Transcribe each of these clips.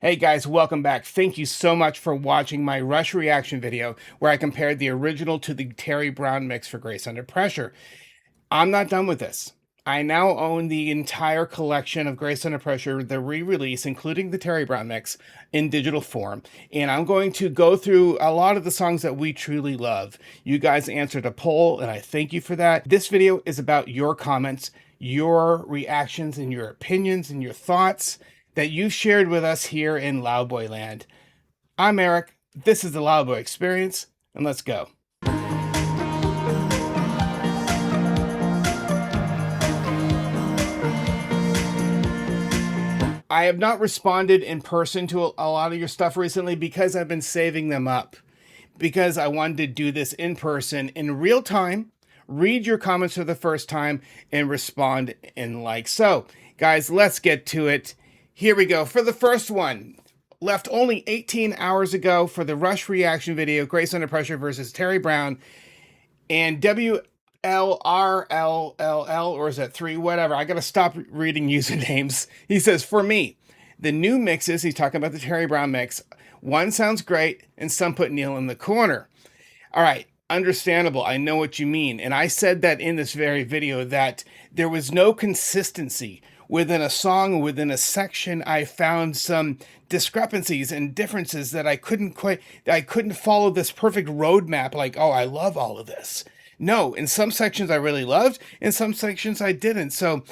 Hey guys, welcome back. Thank you so much for watching my Rush reaction video where I compared the original to the Terry Brown mix for Grace Under Pressure. I'm not done with this. I now own the entire collection of Grace Under Pressure, the re-release, including the Terry Brown mix, in digital form. And I'm going to go through a lot of the songs that we truly love. You guys answered a poll, and I thank you for that. This video is about your comments, your reactions, and your opinions and your thoughts that you shared with us here in Loudboy Land. I'm Eric. This is the Loudboy Experience, and let's go. I have not responded in person to a lot of your stuff recently because I've been saving them up. Because I wanted to do this in person, in real time, read your comments for the first time, and respond in like so. Guys, let's get to it. Here we go. For the first one, left only 18 hours ago for the Rush reaction video, Grace Under Pressure versus Terry Brown, and WLRLLL, or is that 3? Whatever. I got to stop reading usernames. He says, for me, the new mixes, he's talking about the Terry Brown mix, one sounds great, and some put Neil in the corner. All right, understandable. I know what you mean. And I said that in this very video that there was no consistency within a song, within a section. I found some discrepancies and differences that I couldn't follow this perfect roadmap. Like, oh, I love all of this. No, in some sections I really loved, in some sections I didn't. So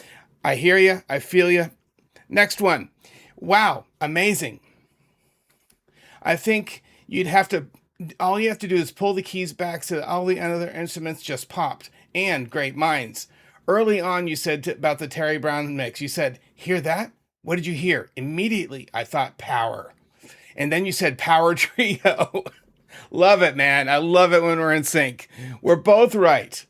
I hear you, I feel you. Next one. Wow, amazing. I think all you have to do is pull the keys back so that all the other instruments just popped. And great minds. Early on, you said about the Terry Brown mix, you said, hear that? What did you hear? Immediately, I thought power. And then you said power trio. Love it, man. I love it when we're in sync. We're both right.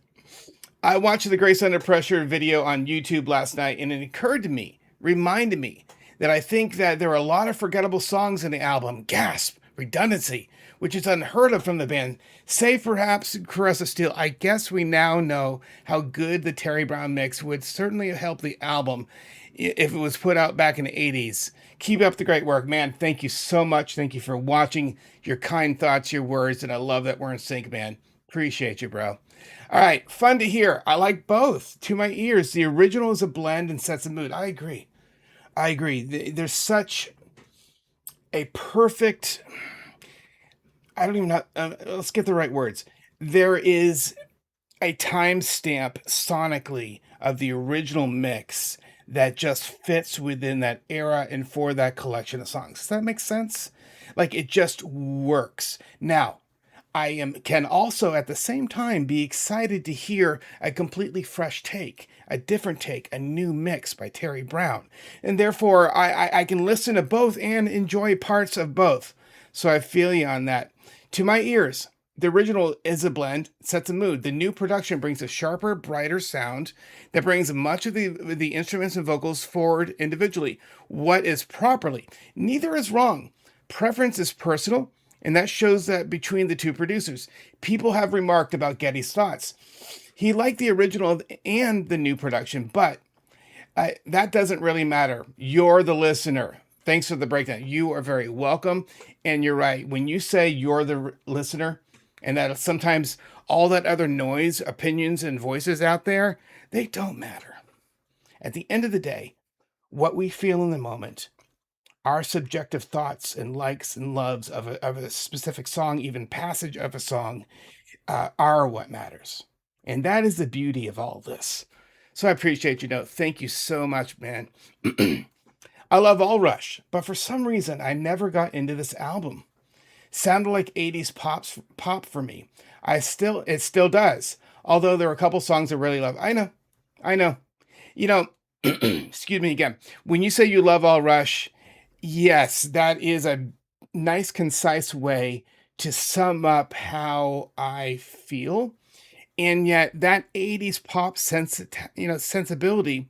I watched the Grace Under Pressure video on YouTube last night, and it occurred to me, reminded me, that I think that there are a lot of forgettable songs in the album. Gasp, redundancy, which is unheard of from the band. Save perhaps Caress of Steel. I guess we now know how good the Terry Brown mix would certainly help the album if it was put out back in the 80s. Keep up the great work, man. Thank you so much. Thank you for watching, your kind thoughts, your words, and I love that we're in sync, man. Appreciate you, bro. All right, fun to hear. I like both. To my ears, the original is a blend and sets a mood. I agree. There's such a perfect, I don't even know, let's get the right words. There is a timestamp sonically of the original mix that just fits within that era and for that collection of songs. Does that make sense? Like, it just works. Now, can also at the same time be excited to hear a completely fresh take, a different take, a new mix by Terry Brown. And therefore, I can listen to both and enjoy parts of both. So I feel you on that. To my ears, the original is a blend, sets a mood. The new production brings a sharper, brighter sound that brings much of the instruments and vocals forward individually. What is properly? Neither is wrong. Preference is personal, and that shows that between the two producers. People have remarked about Geddy's thoughts. He liked the original and the new production, but that doesn't really matter. You're the listener. Thanks for the breakdown. You are very welcome. And you're right. When you say you're the listener, and that sometimes all that other noise, opinions, and voices out there, they don't matter. At the end of the day, what we feel in the moment, our subjective thoughts and likes and loves of a specific song, even passage of a song, are what matters. And that is the beauty of all this. So I appreciate you. Thank you so much, man. I love all Rush, but for some reason, I never got into this album. Sounded like 80s pop for me. It still does. Although there are a couple songs I really love. I know. Excuse me again. When you say you love all Rush, yes, that is a nice, concise way to sum up how I feel. And yet that 80s pop sensibility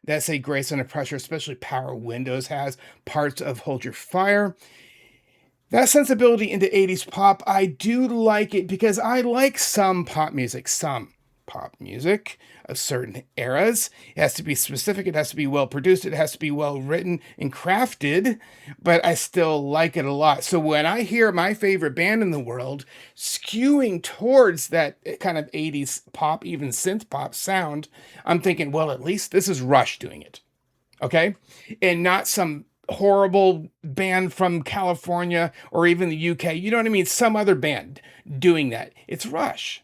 that, say, Grace Under Pressure, especially Power Windows, has, parts of Hold Your Fire, that sensibility into 80s pop, I do like it because I like some pop music, some. pop music of certain eras. It has to be specific, it has to be well produced, it has to be well written and crafted, but I still like it a lot. So when I hear my favorite band in the world skewing towards that kind of 80s pop, even synth pop sound, I'm thinking, well, at least this is Rush doing it. Okay? And not some horrible band from California or even the UK. You know what I mean? Some other band doing that. It's Rush.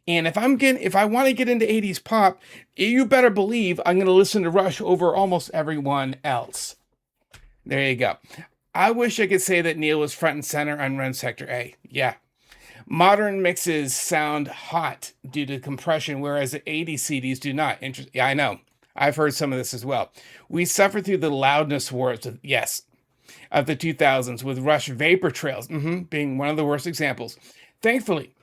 And if I want to get into 80s pop, you better believe I'm going to listen to Rush over almost everyone else. There you go. I wish I could say that Neil was front and center on Run Sector A. Yeah. Modern mixes sound hot due to compression, whereas the 80s CDs do not. Yeah, I know. I've heard some of this as well. We suffered through the loudness wars, yes, of the 2000s, with Rush Vapor Trails being one of the worst examples. Thankfully,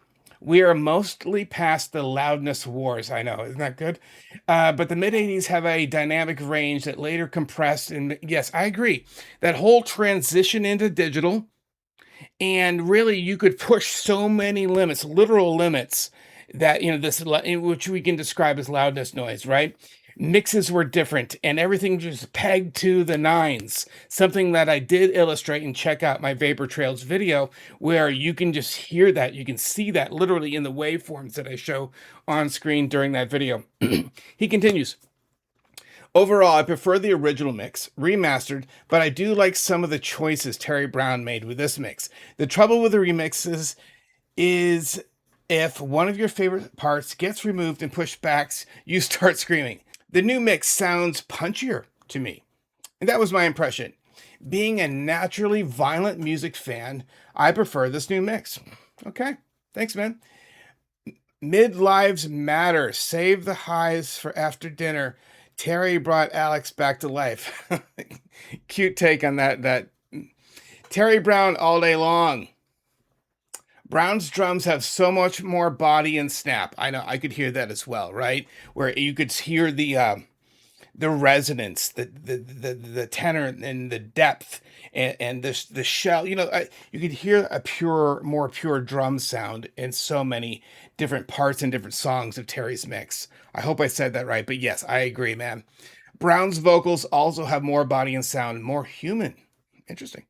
we are mostly past the loudness wars. I know, isn't that good? But the mid 80s have a dynamic range that later compressed. And yes, I agree. That whole transition into digital, and really you could push so many limits, literal limits, that, this, which we can describe as loudness noise, right? Mixes were different and everything just pegged to the nines. Something that I did illustrate, and check out my Vapor Trails video where you can just hear that. You can see that literally in the waveforms that I show on screen during that video. He continues. Overall, I prefer the original mix, remastered, but I do like some of the choices Terry Brown made with this mix. The trouble with the remixes is if one of your favorite parts gets removed and pushed back, you start screaming. The new mix sounds punchier to me. And that was my impression. Being a naturally violent music fan, I prefer this new mix. Okay, thanks, man. Midlives matter. Save the highs for after dinner. Terry brought Alex back to life. Cute take on that. Terry Brown all day long. Brown's drums have so much more body and snap. I know, I could hear that as well, right? Where you could hear the resonance, the tenor and the depth and the shell. You could hear a more pure drum sound in so many different parts and different songs of Terry's mix. I hope I said that right, but yes, I agree, man. Brown's vocals also have more body and sound, more human. Interesting.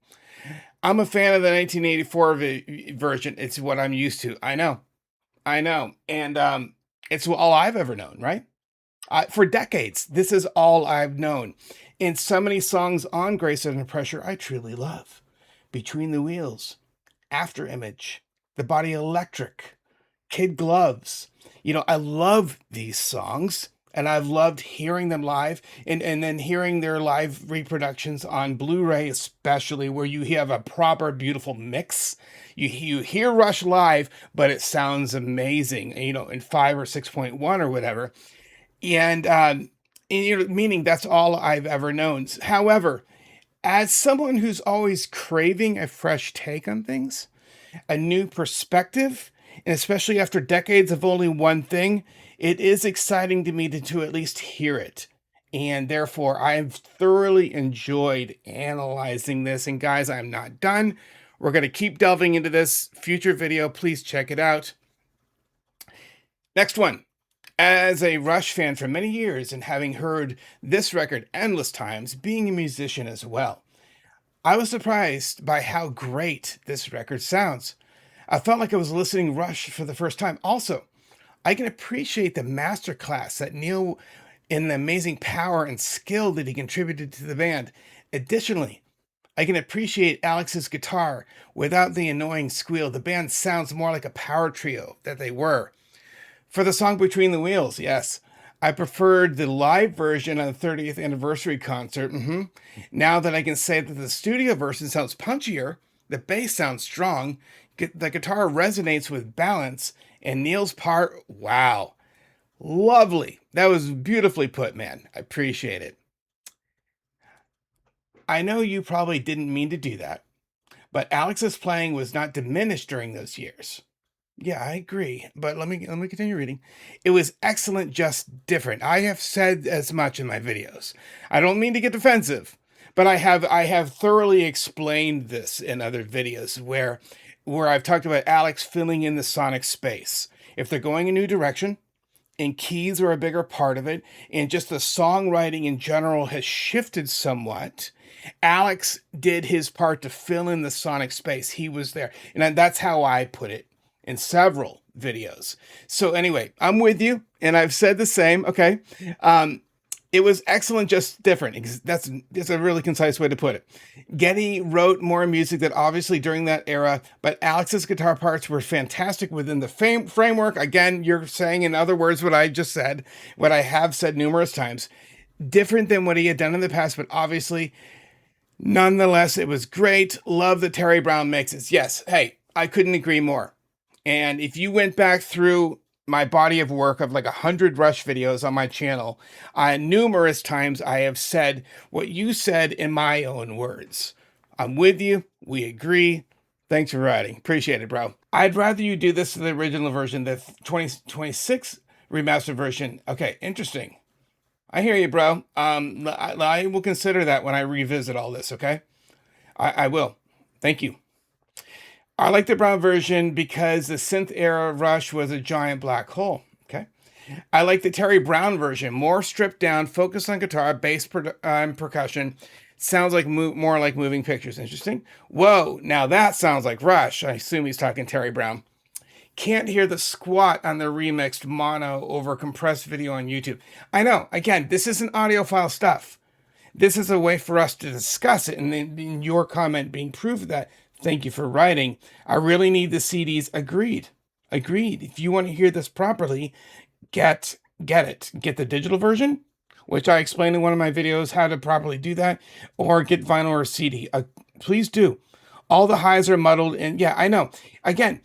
I'm a fan of the 1984 version. It's what I'm used to. I know. And it's all I've ever known, right? For decades, this is all I've known. And so many songs on Grace Under Pressure I truly love. Between the Wheels, After Image, The Body Electric, Kid Gloves. I love these songs. And I've loved hearing them live and then hearing their live reproductions on Blu-ray, especially where you have a proper, beautiful mix. You hear Rush live, but it sounds amazing, in 5 or 6.1 or whatever. And meaning that's all I've ever known. However, as someone who's always craving a fresh take on things, a new perspective, and especially after decades of only one thing, it is exciting to me to at least hear it. And therefore, I've thoroughly enjoyed analyzing this. And guys, I'm not done. We're going to keep delving into this future video. Please check it out. Next one. As a Rush fan for many years and having heard this record endless times, being a musician as well, I was surprised by how great this record sounds. I felt like I was listening Rush for the first time. Also, I can appreciate the masterclass that Neil and the amazing power and skill that he contributed to the band. Additionally, I can appreciate Alex's guitar without the annoying squeal. The band sounds more like a power trio that they were. For the song Between the Wheels, yes, I preferred the live version on the 30th anniversary concert. Now that I can say that the studio version sounds punchier, the bass sounds strong, the guitar resonates with balance, and Neil's part, wow, lovely. That was beautifully put, man. I appreciate it. I know you probably didn't mean to do that, but Alex's playing was not diminished during those years. Yeah, I agree. But let me continue reading. It was excellent, just different. I have said as much in my videos. I don't mean to get defensive, but I have thoroughly explained this in other videos where I've talked about Alex filling in the sonic space. If they're going a new direction and keys are a bigger part of it, and just the songwriting in general has shifted somewhat. Alex did his part to fill in the sonic space. He was there. And that's how I put it in several videos. So anyway, I'm with you, and I've said the same. Okay. It was excellent, just different. That's a really concise way to put it. Geddy wrote more music that obviously during that era, but Alex's guitar parts were fantastic within the framework. Again, you're saying in other words what I just said, what I have said numerous times. Different than what he had done in the past, but obviously, nonetheless, it was great. Love the Terry Brown mixes. Yes, hey, I couldn't agree more. And if you went back through my body of work of like 100 Rush videos on my channel, numerous times I have said what you said in my own words. I'm with you. We agree. Thanks for writing. Appreciate it, bro. I'd rather you do this to the original version, the 2026 remastered version. Okay, interesting. I hear you, bro. I will consider that when I revisit all this, okay? I will. Thank you. I like the Brown version because the synth era Rush was a giant black hole. Okay. I like the Terry Brown version, more stripped down, focused on guitar, bass, percussion. Sounds like more like Moving Pictures. Interesting. Whoa, now that sounds like Rush. I assume he's talking Terry Brown. Can't hear the squat on the remixed mono over compressed video on YouTube. I know. Again, this isn't audiophile stuff. This is a way for us to discuss it, and in your comment being proof of that. Thank you for writing. I really need the CDs. Agreed. If you want to hear this properly, get it. Get the digital version, which I explained in one of my videos how to properly do that, or get vinyl or CD. Please do. All the highs are muddled, and yeah, I know. Again,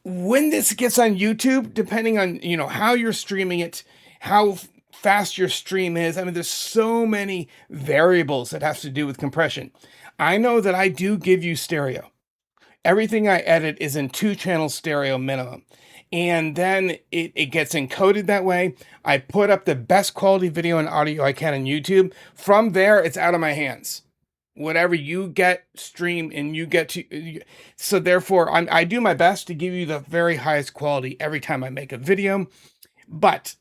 when this gets on YouTube, depending on how you're streaming it, how fast your stream is. I mean, there's so many variables that have to do with compression. I know that I do give you stereo. Everything I edit is in 2-channel stereo minimum. And then it gets encoded that way. I put up the best quality video and audio I can on YouTube. From there, it's out of my hands. Whatever you get, stream, and you get to. So therefore, I do my best to give you the very highest quality every time I make a video. But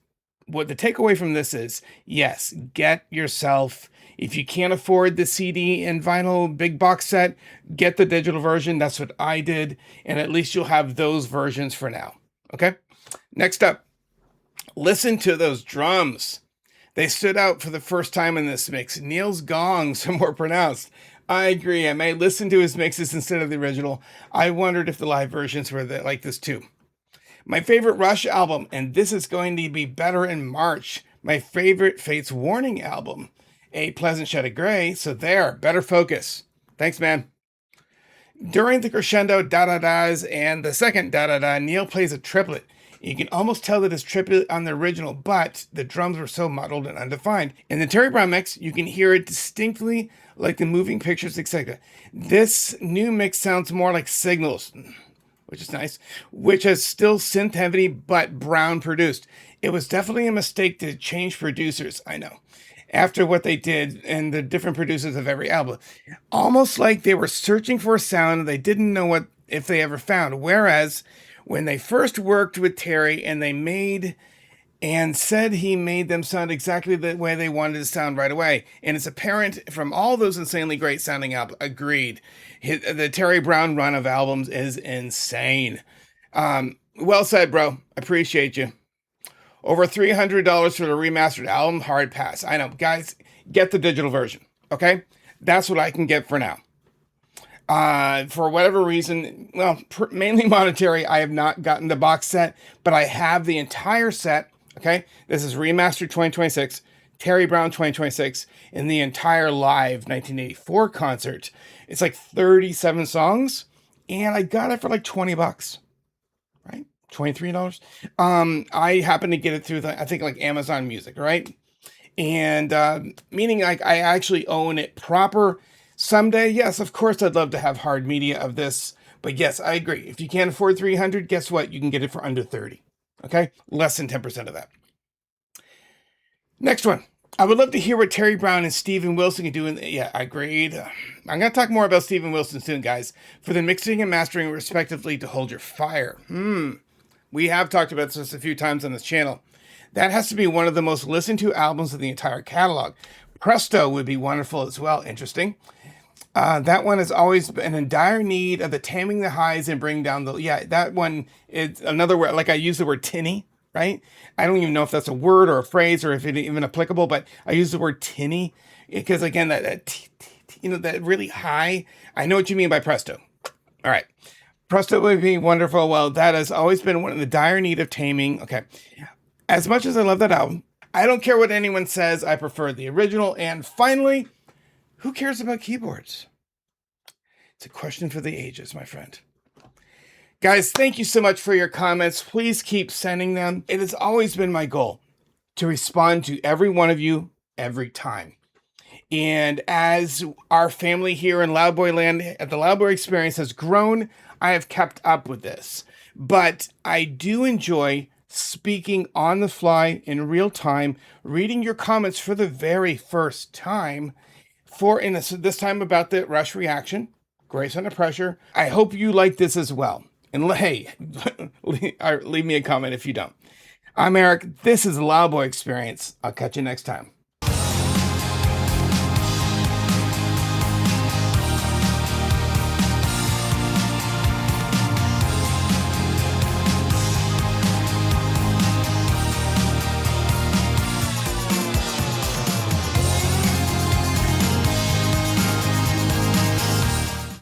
what the takeaway from this is, yes, get yourself. If you can't afford the CD and vinyl big box set, get the digital version. That's what I did. And at least you'll have those versions for now. Okay? Next up, listen to those drums. They stood out for the first time in this mix. Neil's gongs are more pronounced. I agree. I may listen to his mixes instead of the original. I wondered if the live versions were like this too. My favorite Rush album, and this is going to be better in March. My favorite Fates Warning album. A Pleasant Shade of Gray, so there, better focus. Thanks, man. During the crescendo da-da-das and the second da-da-da, Neil plays a triplet. You can almost tell that it's triplet on the original, but the drums were so muddled and undefined. In the Terry Brown mix, you can hear it distinctly like the Moving Pictures, etc. This new mix sounds more like Signals, which is nice, which is still synth heavy, but Brown produced. It was definitely a mistake to change producers, I know, after what they did and the different producers of every album. Almost like they were searching for a sound and they didn't know what if they ever found. Whereas when they first worked with Terry and they made and said he made them sound exactly the way they wanted to sound right away. And it's apparent from all those insanely great sounding albums. Agreed. The Terry Brown run of albums is insane. Well said, bro. Appreciate you. Over $300 for the remastered album, hard pass. I know, guys, get the digital version, okay? That's what I can get for now. For whatever reason, well, mainly monetary, I have not gotten the box set, but I have the entire set, okay? This is remastered 2026, Terry Brown 2026, and the entire live 1984 concert. It's like 37 songs, and I got it for like 20 bucks, right? $23. I happen to get it through I think like Amazon Music, right? And meaning like I actually own it proper. Someday, yes, of course I'd love to have hard media of this, but yes, I agree. If you can't afford 300, guess what? You can get it for under 30. Okay? Less than 10% of that. Next one. I would love to hear what Terry Brown and Steven Wilson can do. Yeah, agreed. I'm going to talk more about Steven Wilson soon, guys, for the mixing and mastering respectively to hold your fire. We have talked about this a few times on this channel. That has to be one of the most listened to albums of the entire catalog. Presto would be wonderful as well. Interesting. That one has always been in dire need of the taming the highs and bring down the. Yeah, that one is another word. Like I use the word tinny, right? I don't even know if that's a word or a phrase or if it's even applicable, but I use the word tinny because again, that really high. I know what you mean by presto. All right. Presto would be wonderful. Well, that has always been one of the dire need of taming. Okay. As much as I love that album, I don't care what anyone says. I prefer the original. And finally, who cares about keyboards? It's a question for the ages, my friend. Guys, thank you so much for your comments. Please keep sending them. It has always been my goal to respond to every one of you every time. And as our family here in Loudboy Land at the Loudboy Experience has grown, I have kept up with this. But I do enjoy speaking on the fly in real time, reading your comments for the very first time. This time about the Rush reaction, Grace Under Pressure. I hope you like this as well. And hey, leave me a comment if you don't. I'm Eric. This is the Loudboy Experience. I'll catch you next time.